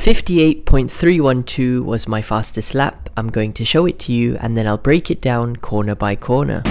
58.312 was my fastest lap. I'm going to show it to you and then I'll break it down corner by corner.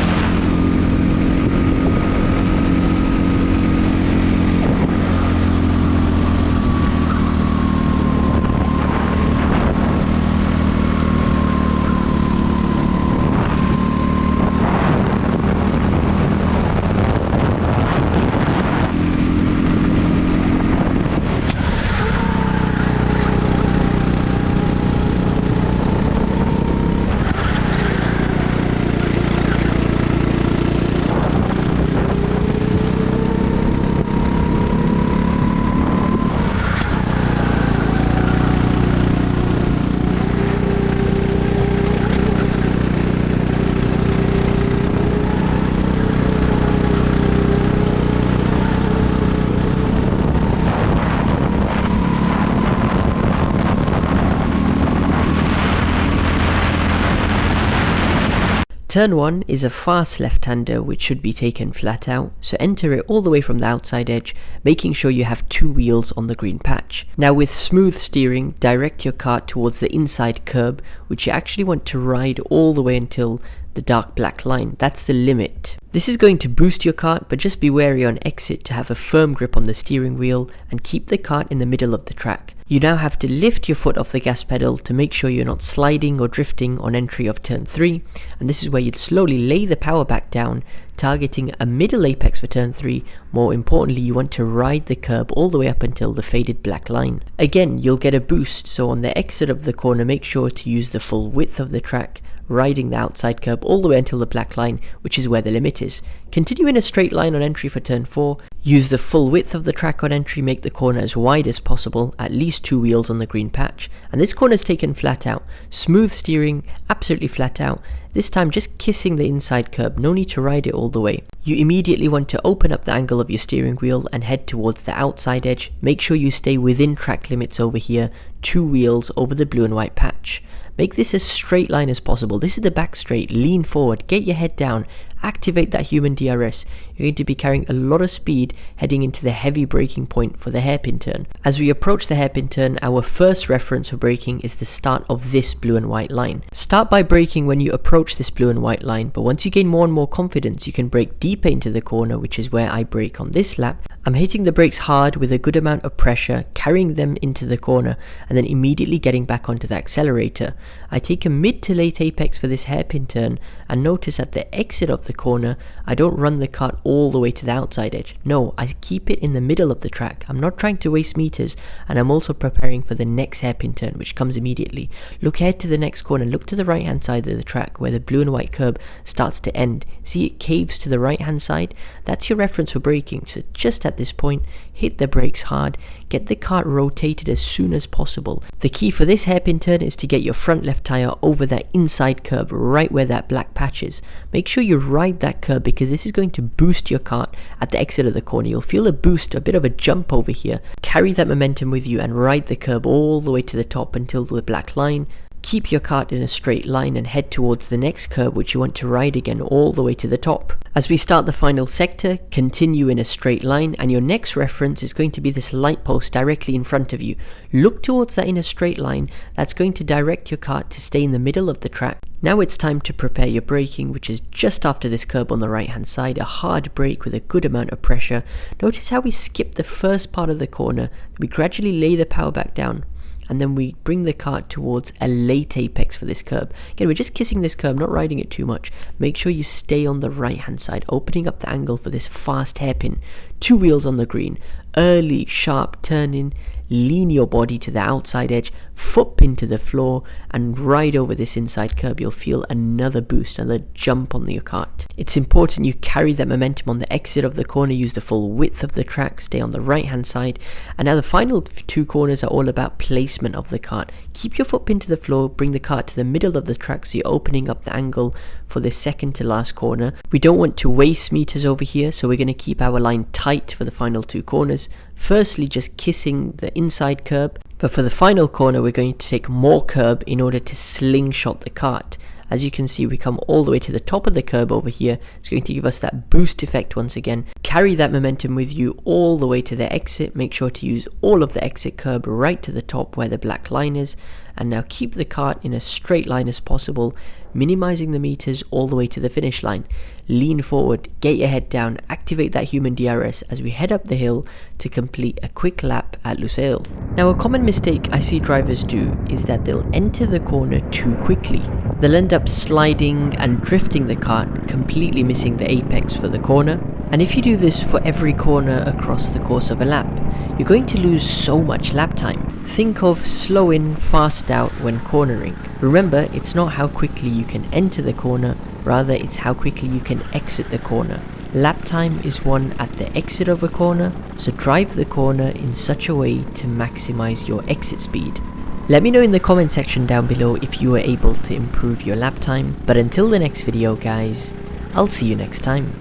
Turn 1 is a fast left-hander which should be taken flat out, so enter it all the way from the outside edge, making sure you have 2 wheels on the green patch. Now with smooth steering, direct your kart towards the inside curb, which you actually want to ride all the way until the dark black line. That's the limit. This is going to boost your kart, but just be wary on exit to have a firm grip on the steering wheel and keep the kart in the middle of the track. You now have to lift your foot off the gas pedal to make sure you're not sliding or drifting on entry of turn 3, and this is where you'd slowly lay the power back down, targeting a middle apex for turn 3. More importantly, you want to ride the curb all the way up until the faded black line. Again, you'll get a boost, so on the exit of the corner make sure to use the full width of the track, riding the outside curb all the way until the black line, which is where the limit is. Continue in a straight line on entry for turn 4, use the full width of the track on entry, make the corner as wide as possible, at least 2 wheels on the green patch, and this corner is taken flat out. Smooth steering, absolutely flat out, this time just kissing the inside curb, no need to ride it all the way. You immediately want to open up the angle of your steering wheel and head towards the outside edge. Make sure you stay within track limits over here, 2 wheels over the blue and white patch. Make this as straight line as possible. This is the back straight, lean forward, get your head down, activate that human DRS. You're going to be carrying a lot of speed heading into the heavy braking point for the hairpin turn. As we approach the hairpin turn, our first reference for braking is the start of this blue and white line. Start by braking when you approach this blue and white line, but once you gain more and more confidence, you can brake deeper into the corner, which is where I brake on this lap. I'm hitting the brakes hard with a good amount of pressure, carrying them into the corner, and then immediately getting back onto the accelerator. I take a mid to late apex for this hairpin turn, and notice at the exit of the corner, I don't run the kart all the way to the outside edge. No, I keep it in the middle of the track. I'm not trying to waste meters, and I'm also preparing for the next hairpin turn, which comes immediately. Look ahead to the next corner, look to the right hand side of the track where the blue and white curb starts to end. See, it caves to the right hand side? That's your reference for braking. So just at this point, hit the brakes hard, get the kart rotated as soon as possible. The key for this hairpin turn is to get your front left tire over that inside curb, right where that black patch is. Make sure you ride that curb because this is going to boost your kart at the exit of the corner. You'll feel a boost, a bit of a jump over here. Carry that momentum with you and ride the curb all the way to the top until the black line. Keep your kart in a straight line and head towards the next curb, which you want to ride again all the way to the top. As we start the final sector, continue in a straight line, and your next reference is going to be this light post directly in front of you. Look towards that in a straight line. That's going to direct your kart to stay in the middle of the track. Now it's time to prepare your braking, which is just after this curb on the right hand side, a hard brake with a good amount of pressure. Notice how we skip the first part of the corner, we gradually lay the power back down, and then we bring the kart towards a late apex for this curb. Again, we're just kissing this curb, not riding it too much. Make sure you stay on the right hand side, opening up the angle for this fast hairpin. 2 wheels on the green, early sharp turning, lean your body to the outside edge, foot pin to the floor, and ride over this inside curb. You'll feel another boost, another jump on your kart. It's important you carry that momentum on the exit of the corner, use the full width of the track, stay on the right hand side. And now the final 2 corners are all about placement of the kart. Keep your foot pin to the floor, bring the kart to the middle of the track so you're opening up the angle for the second to last corner. We don't want to waste meters over here, so we're going to keep our line tight for the final 2 corners. Firstly, just kissing the inside curb, but for the final corner we're going to take more curb in order to slingshot the kart. As you can see, we come all the way to the top of the curb over here. It's going to give us that boost effect once again. Carry that momentum with you all the way to the exit. Make sure to use all of the exit curb right to the top where the black line is. And now keep the kart in a straight line as possible, minimizing the meters all the way to the finish line. Lean forward, get your head down, activate that human DRS as we head up the hill to complete a quick lap at Lusail. Now, a common mistake I see drivers do is that they'll enter the corner too quickly. They'll end up sliding and drifting the kart, completely missing the apex for the corner. And if you do this for every corner across the course of a lap, you're going to lose so much lap time. Think of slow in, fast out when cornering. Remember, it's not how quickly you can enter the corner, rather it's how quickly you can exit the corner. Lap time is won at the exit of a corner, so drive the corner in such a way to maximize your exit speed. Let me know in the comment section down below if you were able to improve your lap time, but until the next video guys, I'll see you next time.